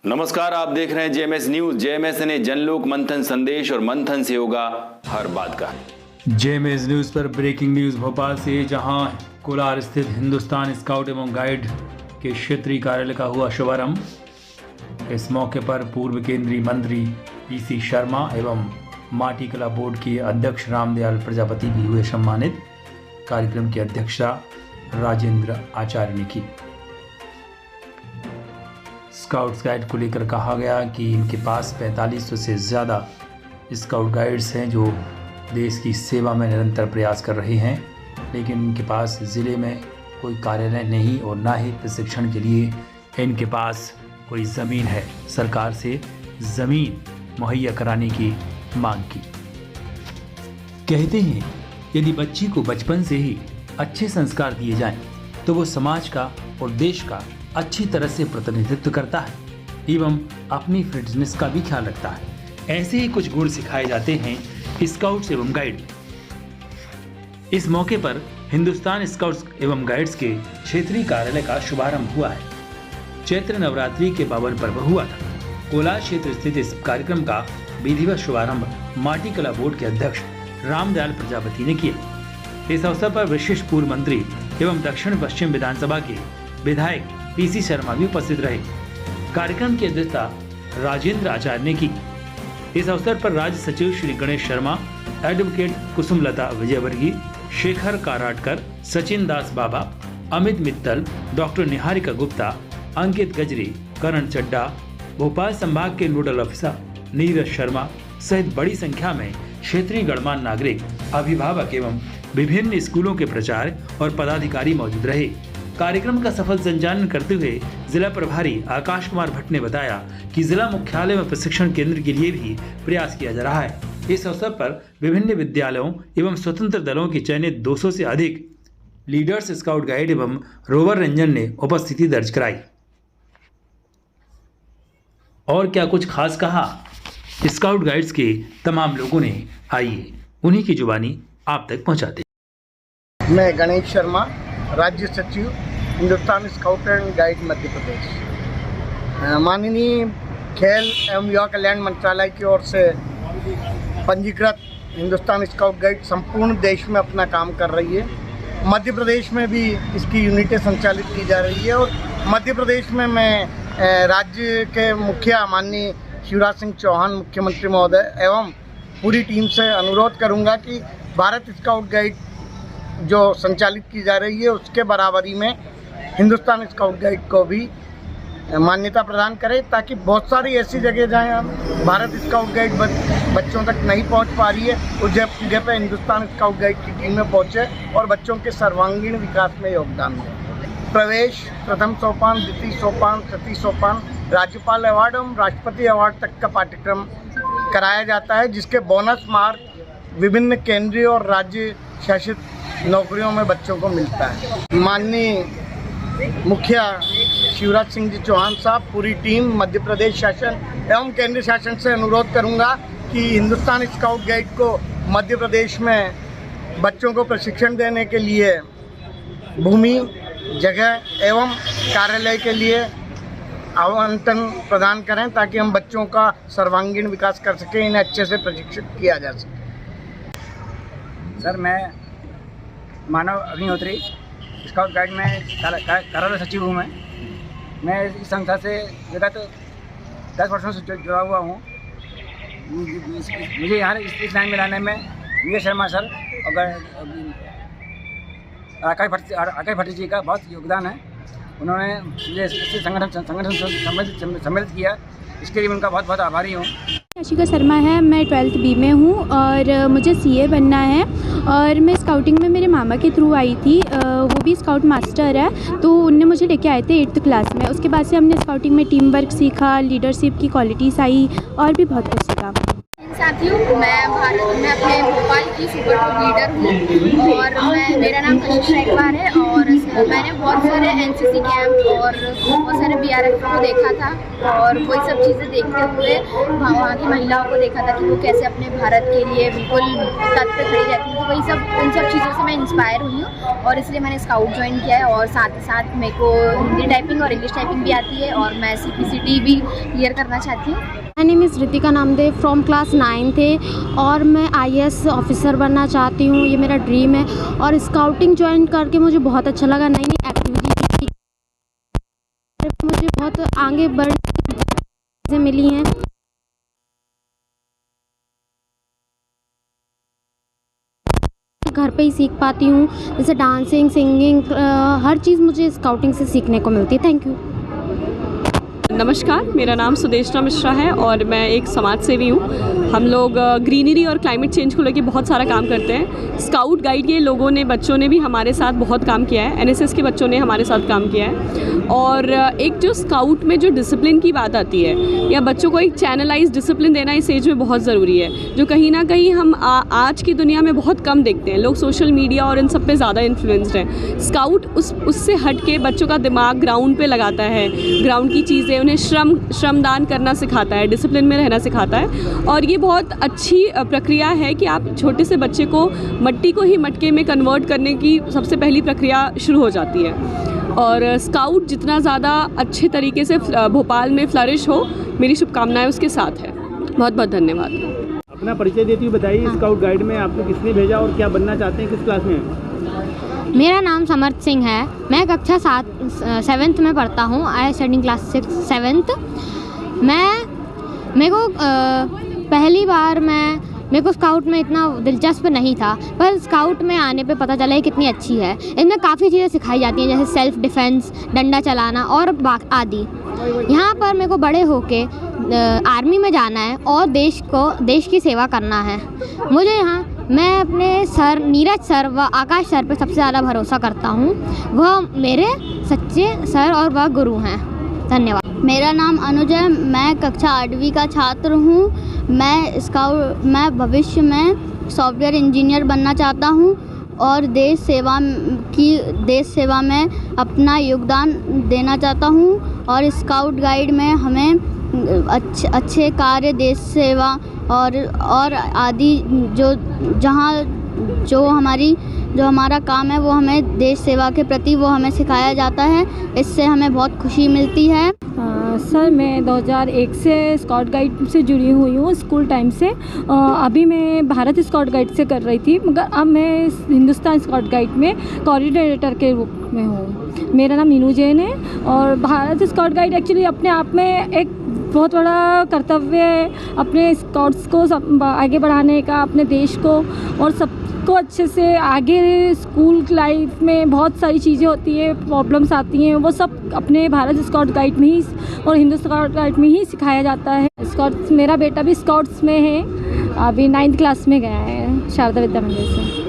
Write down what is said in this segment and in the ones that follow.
नमस्कार, आप देख रहे हैं जेएमएस न्यूज। जेएमएस ने जनलोक मंथन संदेश और मंथन से होगा हर बात का। जेएमएस न्यूज पर ब्रेकिंग न्यूज भोपाल से, जहां कोलार स्थित हिंदुस्तान स्काउट एवं गाइड के क्षेत्रीय कार्यालय का हुआ शुभारंभ। इस मौके पर पूर्व केंद्रीय मंत्री पीसी शर्मा एवं माटी कला बोर्ड के अध्यक्ष रामदयाल प्रजापति भी हुए सम्मानित। कार्यक्रम की अध्यक्षता राजेंद्र आचार्य ने की। स्काउट्स गाइड को लेकर कहा गया कि इनके पास 4500 से ज़्यादा स्काउट गाइड्स हैं जो देश की सेवा में निरंतर प्रयास कर रहे हैं, लेकिन इनके पास ज़िले में कोई कार्यालय नहीं और ना ही प्रशिक्षण के लिए इनके पास कोई ज़मीन है। सरकार से ज़मीन मुहैया कराने की मांग की। कहते हैं यदि बच्ची को बचपन से ही अच्छे संस्कार दिए जाएं तो वो समाज का और देश का अच्छी तरह से प्रतिनिधित्व करता है एवं अपनी फिटनेस का भी ख्याल रखता है। ऐसे ही कुछ गुण सिखाए जाते हैं स्काउट्स एवं गाइड। इस मौके पर हिंदुस्तान स्काउट्स एवं गाइड्स के क्षेत्रीय कार्यालय का शुभारंभ हुआ है। चैत्र नवरात्रि के पावन पर्व हुआ था। कोलार क्षेत्र स्थित इस कार्यक्रम का विधिवत शुभारंभ माटी कला बोर्ड के अध्यक्ष रामदयाल प्रजापति ने किया। इस अवसर पर विशिष्ट पूर्व मंत्री एवं दक्षिण पश्चिम विधानसभा के विधायक पीसी शर्मा भी उपस्थित रहे। कार्यक्रम की अध्यक्षता राजेंद्र आचार्य ने की। इस अवसर पर राज्य सचिव श्री गणेश शर्मा, एडवोकेट कुसुमलता विजयवर्गीय, शेखर काराटकर, सचिन दास बाबा, अमित मित्तल, डॉक्टर निहारिका गुप्ता, अंकित गजरी, करण चड्डा, भोपाल संभाग के नोडल ऑफिसर नीरज शर्मा सहित बड़ी संख्या में क्षेत्रीय गणमान्य नागरिक, अभिभावक एवं विभिन्न स्कूलों के प्राचार्य और पदाधिकारी मौजूद रहे। कार्यक्रम का सफल संचालन करते हुए जिला प्रभारी आकाश कुमार भट्ट ने बताया कि जिला मुख्यालय में प्रशिक्षण केंद्र के लिए भी प्रयास किया जा रहा है। इस अवसर पर विभिन्न विद्यालयों एवं स्वतंत्र दलों के चयनित 200 से अधिक लीडर्स, स्काउट गाइड एवं रोवर रेंजर ने उपस्थिति दर्ज कराई। और क्या कुछ खास कहा स्काउट गाइड्स के तमाम लोगों ने, आइए उन्हीं की जुबानी आप तक पहुंचाते। मैं गणेश शर्मा, राज्य सचिव Hindustan scout and guide Madhya Pradesh. माननीय खेल एवं युवा कल्याण मंत्रालय की ओर से पंजीकृत हिंदुस्तान स्काउट गाइड संपूर्ण देश में अपना काम कर रही है। मध्य प्रदेश में भी इसकी यूनिटें संचालित की जा रही है और मध्य प्रदेश में मैं राज्य के मुखिया माननीय शिवराज सिंह चौहान मुख्यमंत्री महोदय एवं पूरी टीम से अनुरोध करूंगा कि भारत स्काउट गाइड जो संचालित की जा रही है उसके बराबरी में हिंदुस्तान स्काउट गाइड को भी मान्यता प्रदान करें, ताकि बहुत सारी ऐसी जगह जहाँ भारत स्काउट गाइड बच्चों तक नहीं पहुँच पा रही है उस जगह पर हिंदुस्तान स्काउट गाइड की टीमें पहुँचे और बच्चों के सर्वांगीण विकास में योगदान दें। प्रवेश, प्रथम सोपान, द्वितीय सोपान, तृतीय सोपान, राज्यपाल अवार्ड एवं राष्ट्रपति अवार्ड तक का पाठ्यक्रम कराया जाता है, जिसके बोनस मार्क विभिन्न केंद्रीय और राज्य शासित नौकरियों में बच्चों को मिलता है। माननीय मुखिया शिवराज सिंह जी चौहान साहब, पूरी टीम, मध्य प्रदेश शासन एवं केंद्र शासन से अनुरोध करूंगा कि हिंदुस्तान स्काउट गाइड को मध्य प्रदेश में बच्चों को प्रशिक्षण देने के लिए भूमि, जगह एवं कार्यालय के लिए आवंटन प्रदान करें, ताकि हम बच्चों का सर्वांगीण विकास कर सकें, इन्हें अच्छे से प्रशिक्षित किया जा सके। सर, मैं मानव अग्निहोत्री, स्काउट गाइड में कार्यालय सचिव हूँ। मैं इस संस्था से विगत 10 वर्षों से जुड़ा हुआ हूँ। मुझे यहाँ इस लाइन में लाने में नीरज शर्मा सर और आकाश भट्ट जी का बहुत योगदान है। उन्होंने मुझे इस संगठन सम्मिलित किया, इसके लिए उनका बहुत बहुत आभारी हूँ। आशिका शर्मा है, मैं 12th B में हूँ और मुझे CA बनना है। और मैं स्काउटिंग में मेरे मामा के थ्रू आई थी, वो भी स्काउट मास्टर है, तो उनने मुझे लेके आए थे 8th क्लास में। उसके बाद से हमने स्काउटिंग में टीम वर्क सीखा, लीडरशिप की क्वालिटीज़ आई और भी बहुत कुछ सीखा। साथियों, मैं अपने भोपाल की सुपर लीडर हूँ और मेरा नाम कशिश शेखवार है और मैंने बहुत सारे एनसीसी कैंप और बहुत सारे बीआरएफ को देखा था और वही सब चीज़ें देखते हुए वहाँ की महिलाओं को देखा था कि वो कैसे अपने भारत के लिए बिल्कुल तट पे खड़ी रहती हैं। तो वही सब उन सब चीज़ों से मैं इंस्पायर हुई हूँ और इसलिए मैंने स्काउट ज्वाइन किया है। और साथ ही साथ मेरे को हिंदी टाइपिंग और इंग्लिश टाइपिंग भी आती है और मैं CPCT भी क्लियर करना चाहती हूँ। My name is Ritika Namdev from class 9 थे और मैं IAS ऑफिसर बनना चाहती हूँ, ये मेरा ड्रीम है। और स्काउटिंग ज्वाइन करके मुझे बहुत अच्छा लगा, नई नई एक्टिविटी मुझे बहुत आगे बढ़ने की चीज़ें मिली हैं। घर पे ही सीख पाती हूँ, जैसे डांसिंग, सिंगिंग, हर चीज़ मुझे स्काउटिंग से सीखने को मिलती है। Thank you. नमस्कार, मेरा नाम सुदेशना मिश्रा है और मैं एक समाज सेवी हूँ। हम लोग ग्रीनरी और क्लाइमेट चेंज को लेकर बहुत सारा काम करते हैं। स्काउट गाइड के लोगों ने, बच्चों ने भी हमारे साथ बहुत काम किया है। NSS के बच्चों ने हमारे साथ काम किया है। और एक जो स्काउट में जो डिसिप्लिन की बात आती है या बच्चों को एक चैनलाइज डिसिप्लिन देना इस एज में बहुत ज़रूरी है, जो कहीं ना कहीं हम आज की दुनिया में बहुत कम देखते हैं। लोग सोशल मीडिया और इन सब पे ज़्यादा इन्फ्लुएंस्ड हैं। स्काउट उससे हट के बच्चों का दिमाग ग्राउंड पे लगाता है, ग्राउंड की चीज़ें, उन्हें श्रमदान करना सिखाता है, डिसिप्लिन में रहना सिखाता है। और ये बहुत अच्छी प्रक्रिया है कि आप छोटे से बच्चे को मट्टी को ही मटके में कन्वर्ट करने की सबसे पहली प्रक्रिया शुरू हो जाती है। और स्काउट जितना ज़्यादा अच्छे तरीके से भोपाल में फ्लरिश हो, मेरी शुभकामनाएं उसके साथ है। बहुत बहुत धन्यवाद। अपना परिचय देती हुई बताइए, स्काउट गाइड में आपको किसने भेजा और क्या बनना चाहते हैं, किस क्लास में? मेरा नाम समर्थ सिंह है, मैं कक्षा 7th में पढ़ता हूँ। I study class 7th। मेरे को पहली बार मेरे को स्काउट में इतना दिलचस्प नहीं था, पर स्काउट में आने पे पता चला है कितनी अच्छी है। इनमें काफ़ी चीज़ें सिखाई जाती हैं, जैसे सेल्फ डिफेंस, डंडा चलाना और आदि। यहाँ पर मेरे को बड़े होके आर्मी में जाना है और देश की सेवा करना है। मैं अपने सर नीरज सर व आकाश सर पर सबसे ज़्यादा भरोसा करता हूँ। वह मेरे सच्चे सर और वह गुरु हैं। धन्यवाद। मेरा नाम अनुज है, मैं कक्षा 8वीं का छात्र हूँ। मैं भविष्य में सॉफ्टवेयर इंजीनियर बनना चाहता हूँ और देश सेवा में अपना योगदान देना चाहता हूँ। और स्काउट गाइड में हमें अच्छे कार्य, देश सेवा और आदि जो हमारा काम है वो हमें देश सेवा के प्रति वो हमें सिखाया जाता है। इससे हमें बहुत खुशी मिलती है। सर, मैं 2001 से स्काउट गाइड से जुड़ी हुई हूँ, स्कूल टाइम से। अभी मैं भारत स्काउट गाइड से कर रही थी, मगर अब मैं हिंदुस्तान स्काउट गाइड में कोऑर्डिनेटर के रूप में हूँ। मेरा नाम मीनू जैन है और भारत स्काउट गाइड एक्चुअली अपने आप में एक बहुत बड़ा कर्तव्य है, अपने स्काउट्स को आगे बढ़ाने का, अपने देश को और सबको अच्छे से आगे। स्कूल लाइफ में बहुत सारी चीज़ें होती हैं, प्रॉब्लम्स आती हैं, वो सब अपने भारत स्काउट गाइड में ही और हिंदू स्काउट गाइड में ही सिखाया जाता है। स्काउट्स, मेरा बेटा भी स्काउट्स में है, अभी 9th क्लास में गया है शारदा विद्या मंदिर से।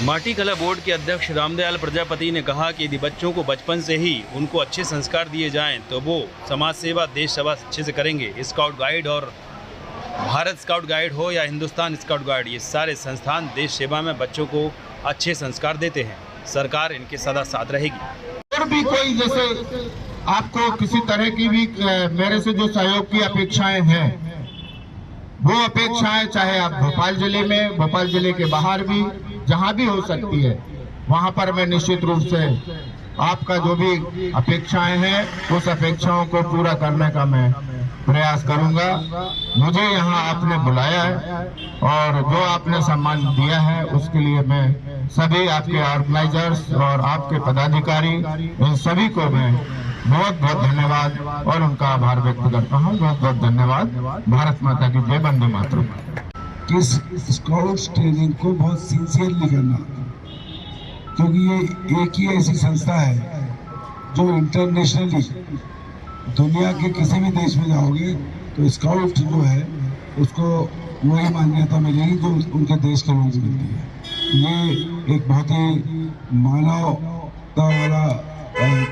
माटी कला बोर्ड के अध्यक्ष रामदयाल प्रजापति ने कहा कि यदि बच्चों को बचपन से ही उनको अच्छे संस्कार दिए जाएं तो वो समाज सेवा, देश सेवा अच्छे से करेंगे। स्काउट गाइड और भारत स्काउट गाइड हो या हिंदुस्तान स्काउट गाइड, ये सारे संस्थान देश सेवा में बच्चों को अच्छे संस्कार देते हैं। सरकार इनके सदा साथ रहेगी। और भी कोई, जैसे आपको किसी तरह की भी मेरे से जो सहयोग की अपेक्षाएं हैं, वो अपेक्षाएं चाहे आप भोपाल जिले में, भोपाल जिले के बाहर भी, जहां भी हो सकती है, वहां पर मैं निश्चित रूप से आपका जो भी अपेक्षाएं हैं उस अपेक्षाओं को पूरा करने का मैं प्रयास करूंगा। मुझे यहाँ आपने बुलाया है और जो आपने सम्मान दिया है उसके लिए मैं सभी आपके ऑर्गेनाइजर्स और आपके पदाधिकारी, इन सभी को मैं बहुत बहुत धन्यवाद और उनका आभार व्यक्त करता हूँ। बहुत बहुत धन्यवाद। भारत माता की जय, वंदे मातरम। किस स्काउट्स ट्रेनिंग को बहुत सिंसियरली करना, क्योंकि ये एक ही ऐसी संस्था है जो इंटरनेशनली दुनिया के किसी भी देश में जाओगे तो स्काउट जो है उसको वही मान्यता मिलेगी जो उनके देश के लोगों से मिलती है। ये एक बहुत ही मानवता वाला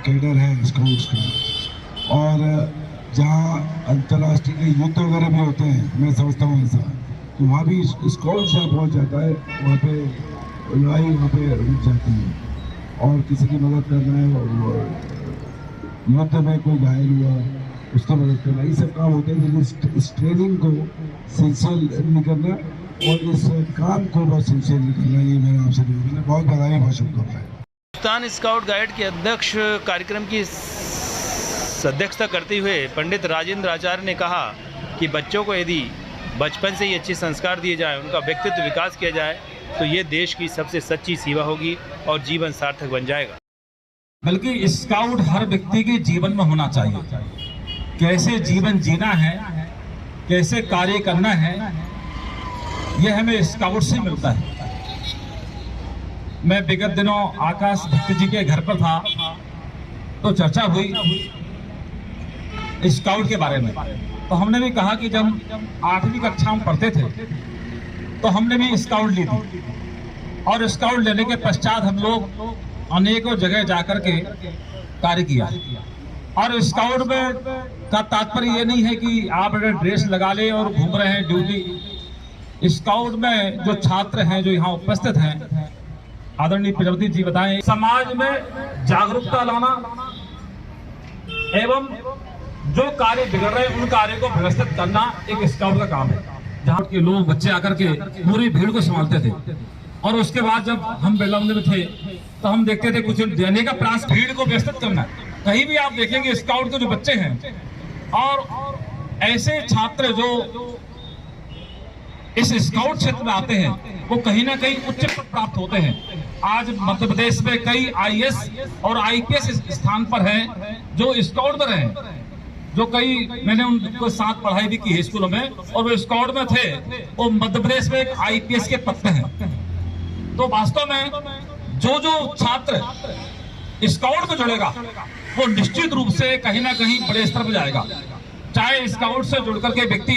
कैडर है स्काउट्स का। और जहाँ अंतर्राष्ट्रीय युद्ध वगैरह भी होते हैं, मैं समझता हूँ ऐसा, तो वहाँ भी स्काउट जहाँ पहुँच जाता है, वहाँ पे लड़ाई वहाँ पे रुक जाती है। और किसी की मदद करना है, और युद्ध में कोई घायल हुआ उसकी मदद करना, ये सब काम होते हैं। लेकिन इस ट्रेनिंग को सिंसियरली करना और इस काम को बहुत सिंसियरली करना, ये मैंने आपसे निवेदन है। बहुत बधाई, बहुत शुभकामनाएं। हिंदुस्तान स्काउट गाइड के अध्यक्ष कार्यक्रम की अध्यक्षता करते हुए पंडित राजेंद्र आचार्य ने कहा कि बच्चों को यदि बचपन से ही अच्छे संस्कार दिए जाएं, उनका व्यक्तित्व विकास किया जाए, तो ये देश की सबसे सच्ची सेवा होगी और जीवन सार्थक बन जाएगा। बल्कि स्काउट हर व्यक्ति के जीवन में होना चाहिए। कैसे जीवन जीना है, कैसे कार्य करना है, यह हमें स्काउट से मिलता है। मैं विगत दिनों आकाश भट्ट जी के घर पर था, तो चर्चा हुई स्काउट के बारे में। तो हमने भी कहा कि जब 8वीं कक्षा में पढ़ते थे तो हमने भी स्काउट ली थी, और स्काउट लेने के पश्चात हम लोग अनेकों जगह जाकर के कार्य किया। और स्काउट में का तात्पर्य ये नहीं है कि आप ड्रेस लगा ले और घूम रहे हैं ड्यूटी। स्काउट में जो छात्र हैं, जो यहाँ उपस्थित हैं, आदरणीय प्रजापति जी बताएं, समाज में जागरूकता लाना एवं जो कार्य बिगड़ रहे हैं उन कार्यों को व्यवस्थित करना एक स्काउट का काम है। जहाँ के लोग बच्चे आकर के पूरी भीड़ को संभालते थे, और उसके बाद जब हम बेलौंदे में थे तो हम देखते थे कुछ देने का प्रयास, भीड़ को व्यवस्थित करना। कहीं भी आप देखेंगे स्काउट के जो बच्चे हैं और ऐसे छात्र जो इस स्काउट क्षेत्र में आते हैं, वो कहीं ना कहीं उच्च पद प्राप्त होते हैं। आज मध्य प्रदेश में कई आईएएस और आईपीएस स्थान पर हैं जो स्काउट में रहे, जो कई मैंने उनको साथ पढ़ाई भी की है स्कूलों में, और वो स्काउट में थे, वो मध्य प्रदेश में एक आईपीएस के पद पे हैं। तो वास्तव में जो छात्र स्काउट में जुड़ेगा वो निश्चित रूप से कहीं ना कहीं बड़े स्तर पर जाएगा। चाहे स्काउट से जुड़ करके व्यक्ति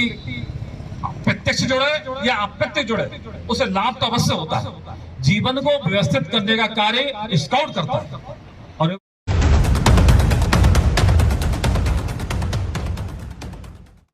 प्रत्यक्ष जुड़े या अप्रत्यक्ष जुड़े, उसे लाभ तो अवश्य होता है। जीवन को व्यवस्थित करने का कार्य स्काउट करता है।